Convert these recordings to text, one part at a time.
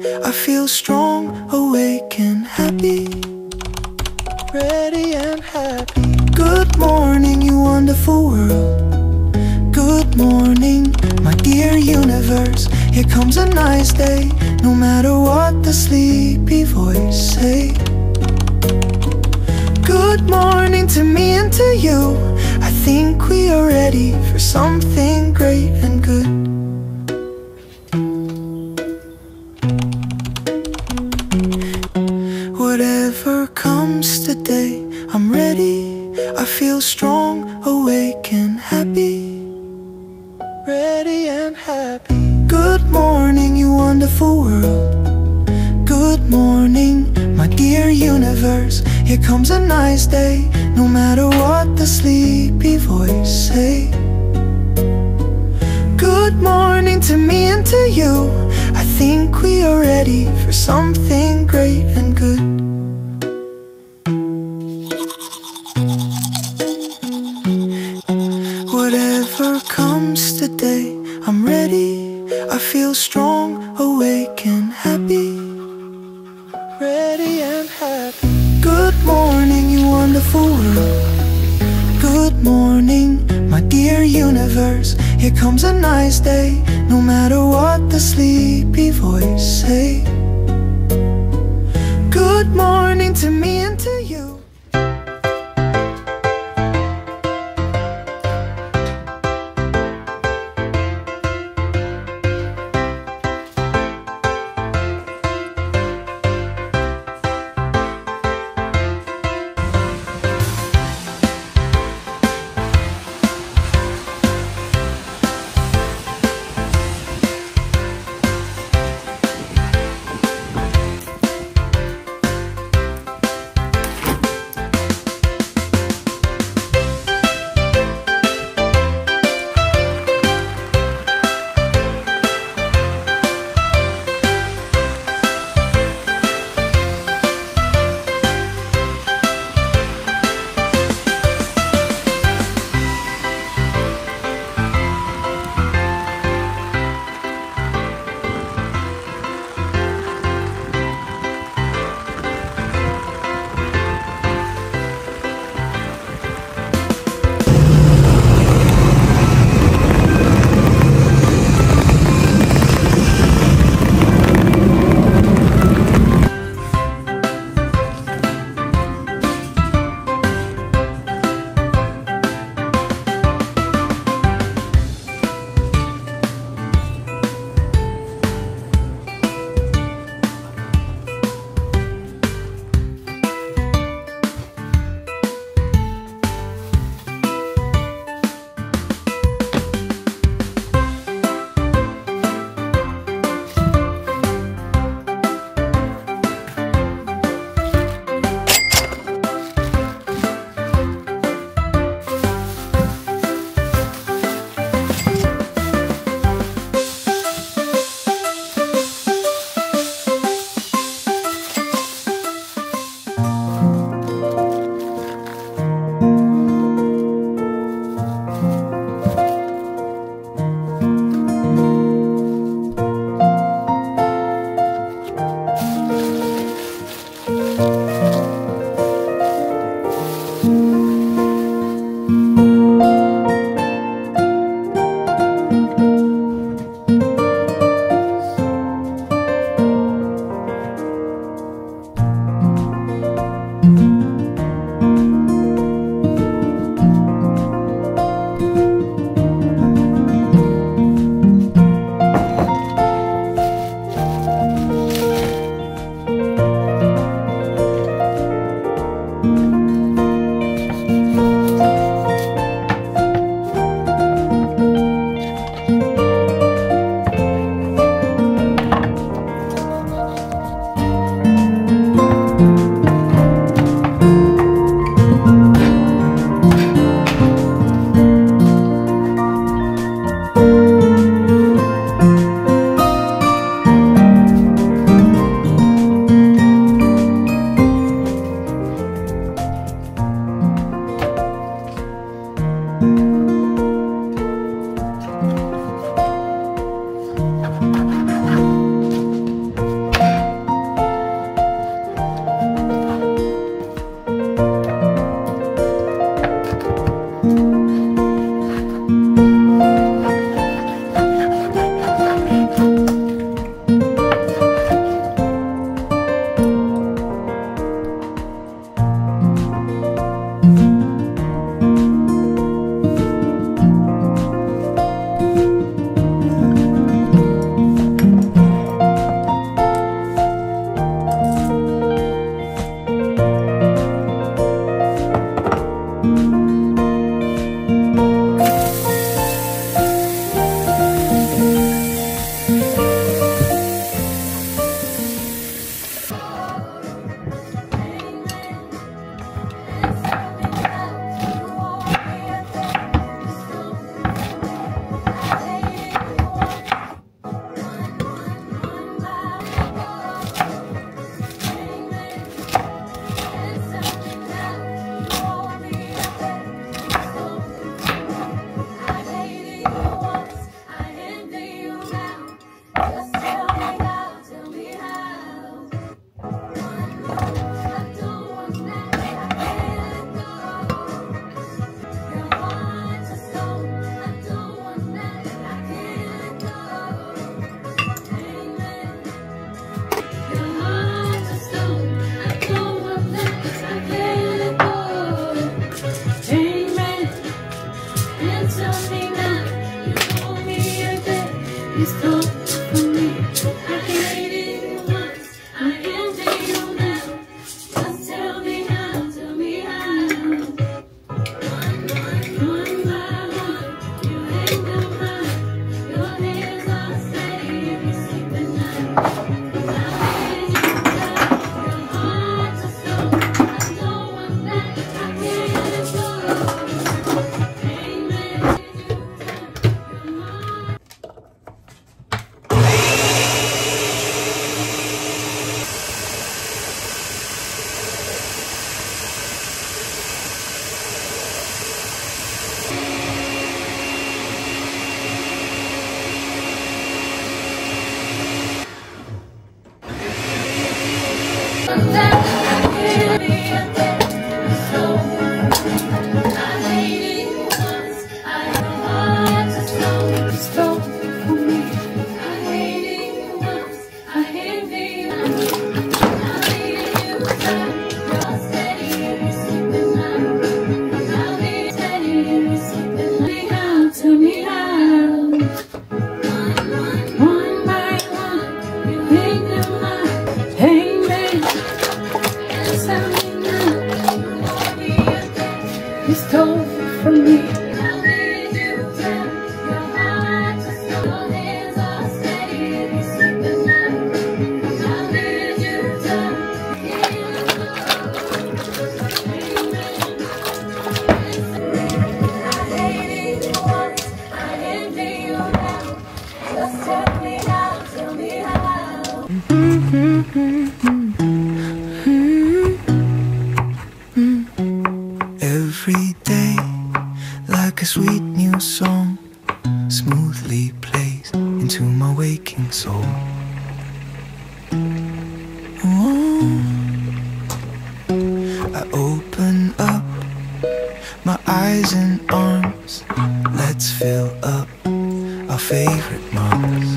I feel strong, awake and happy. Ready and happy. Good morning, you wonderful world. Good morning, my dear universe. Here comes a nice day, no matter what the sleepy voice say. Good morning to me and to you. I think we are ready for something great and good. Whatever comes today, I'm ready. I feel strong, awake and happy. Ready and happy. Good morning, you wonderful world. Good morning, my dear universe. Here comes a nice day, no matter what the sleepy voice say. Good morning to me and to you. I think we are ready for something great and good. Whatever comes today, I'm ready. I feel strong, awake and happy. Ready and happy. Good morning, you wonderful world. Good morning, my dear universe. Here comes a nice day, no matter what the sleepy voice say. Good morning to me and to you. Amen. It's told from me. Every day, like a sweet new song, smoothly plays into my waking soul. Oh, I open up my eyes and arms. Let's fill up our favorite moms.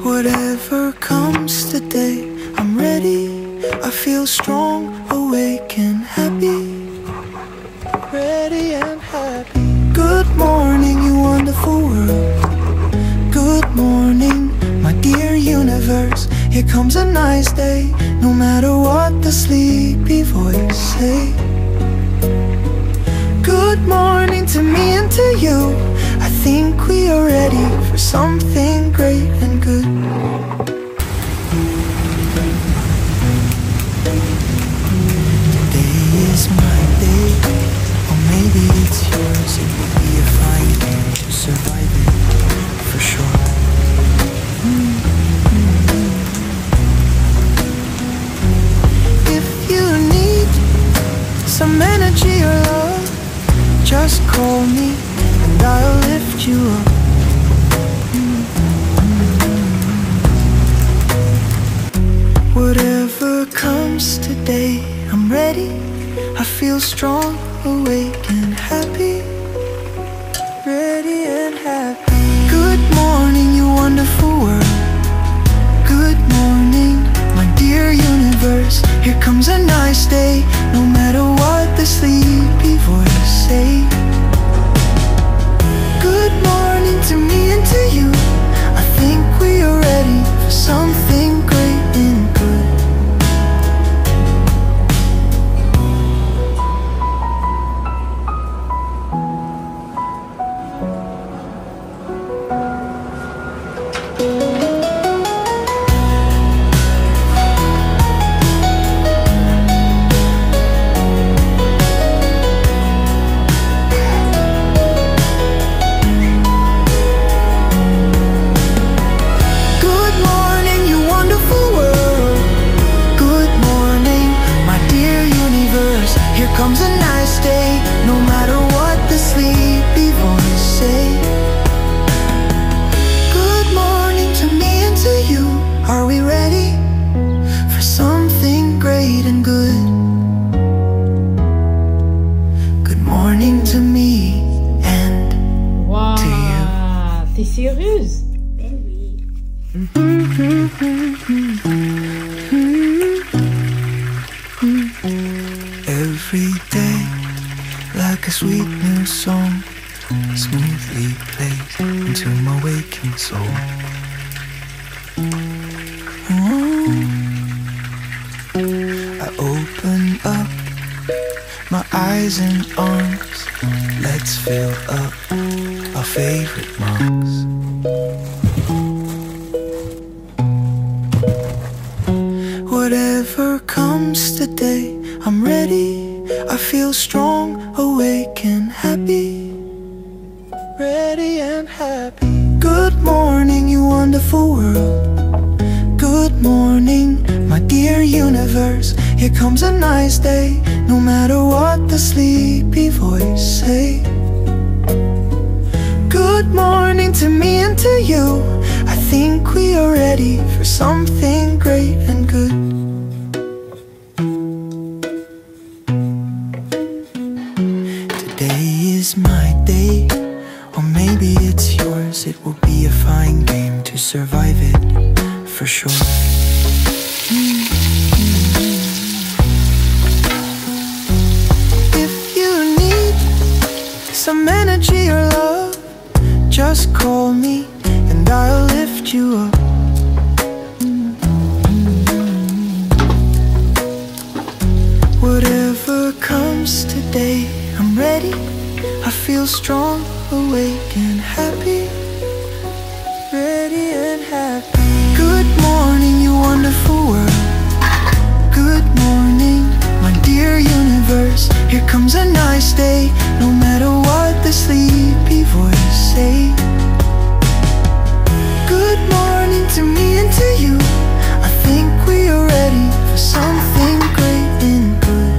Whatever comes today, I'm ready. I feel strong, awake and happy. Ready and happy. Good morning, you wonderful world. Good morning, my dear universe. Here comes a nice day, no matter what the sleepy voice say. Good morning to me and to you. I think we are ready for something great and good. Today is my day, or maybe it's yours. It will be a fine day to survive it, for sure. If you need some energy or love, just call me and I'll lift you up. Whatever comes today, I'm ready. I feel strong, awake and happy. Ready and happy. Good morning, you wonderful world. Good morning, my dear universe. Here comes a nice day, no matter what the sleepy voice say. Good morning to me and to you. I think we are ready for something great and good. Comes a nice day, no matter what the sleepy voice say. Good morning to me and to you. Are we ready for something great and good? Good morning to me and to you. T'es sérieuse? Ben oui. Every day, like a sweet new song, smoothly plays into my waking soul. Oh, I open up my eyes and arms. Let's fill up our favorite moms. Whatever comes today, I'm ready. I feel strong, awake and happy. Ready and happy. Good morning, you wonderful world. Good morning, my dear universe. Here comes a nice day, no matter what the sleepy voice say. Good morning to me and to you. I think we are ready for something great and good. Today is my day, or maybe it's yours. It will be a fine game to survive it, for sure. If you need some energy or love, just call me and lift you up. Whatever comes today, I'm ready. I feel strong, awake and happy. Ready and happy. Good morning, you wonderful world. Good morning, my dear universe. Here comes a nice day, no matter what the sleepy voice say. Good morning to me and to you. I think we are ready for something great and good.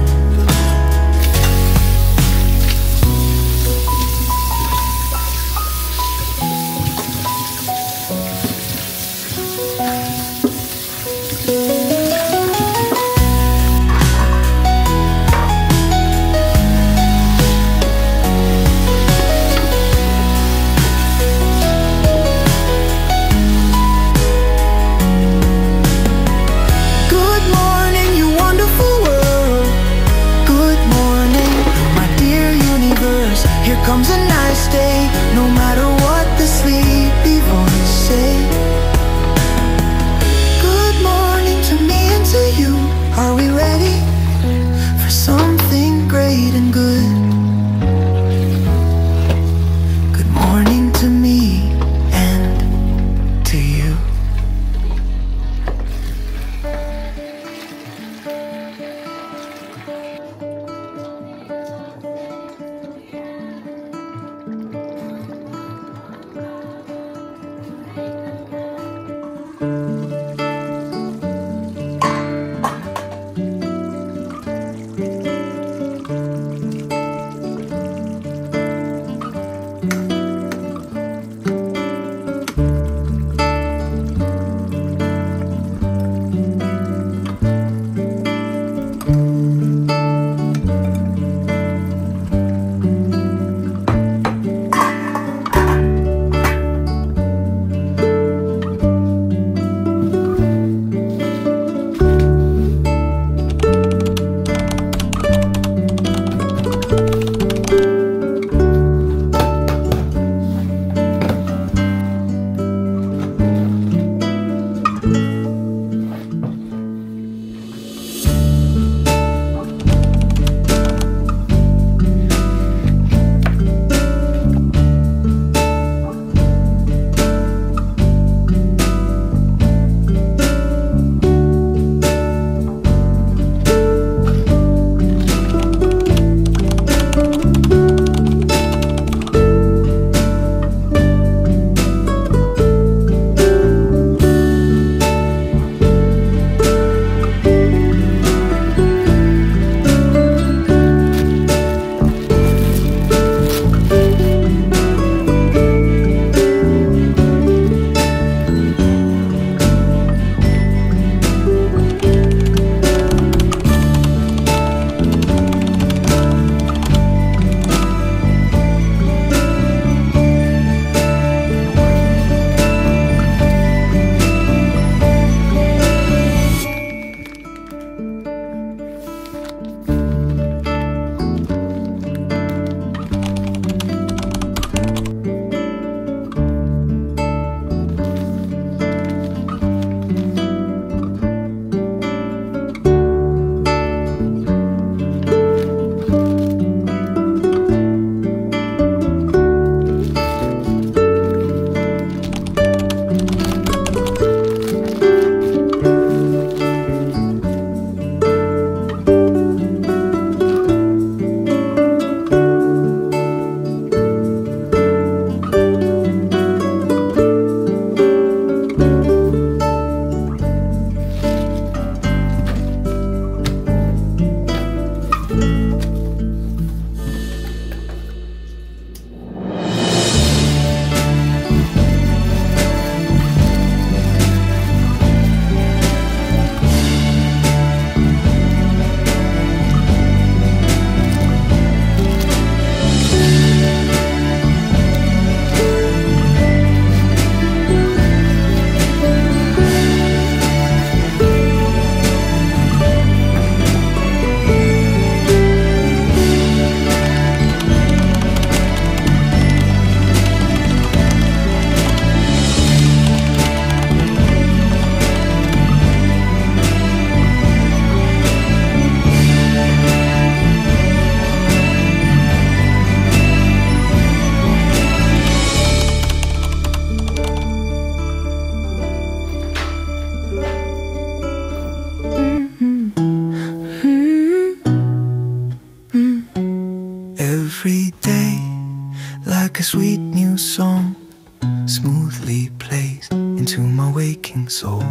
smoothly plays into my waking soul.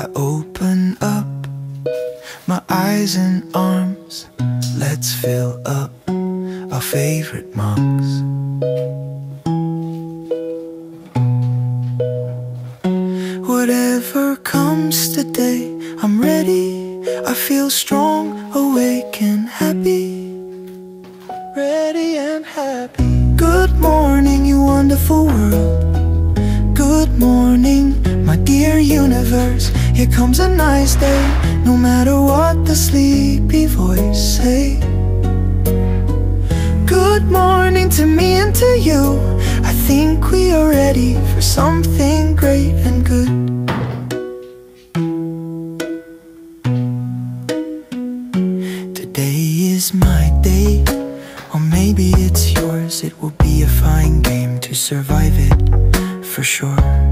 I open up my eyes and arms. Let's fill up our favorite mugs. Whatever comes today, I'm ready. I feel strong, awake and happy. Ready and happy. Good morning, you wonderful world. Good morning, my dear universe. Here comes a nice day, no matter what the sleepy voice say. Good morning to me and to you. I think we are ready for something great and good. Today is my day, or maybe it's yours. It will be a fine game to survive it, for sure.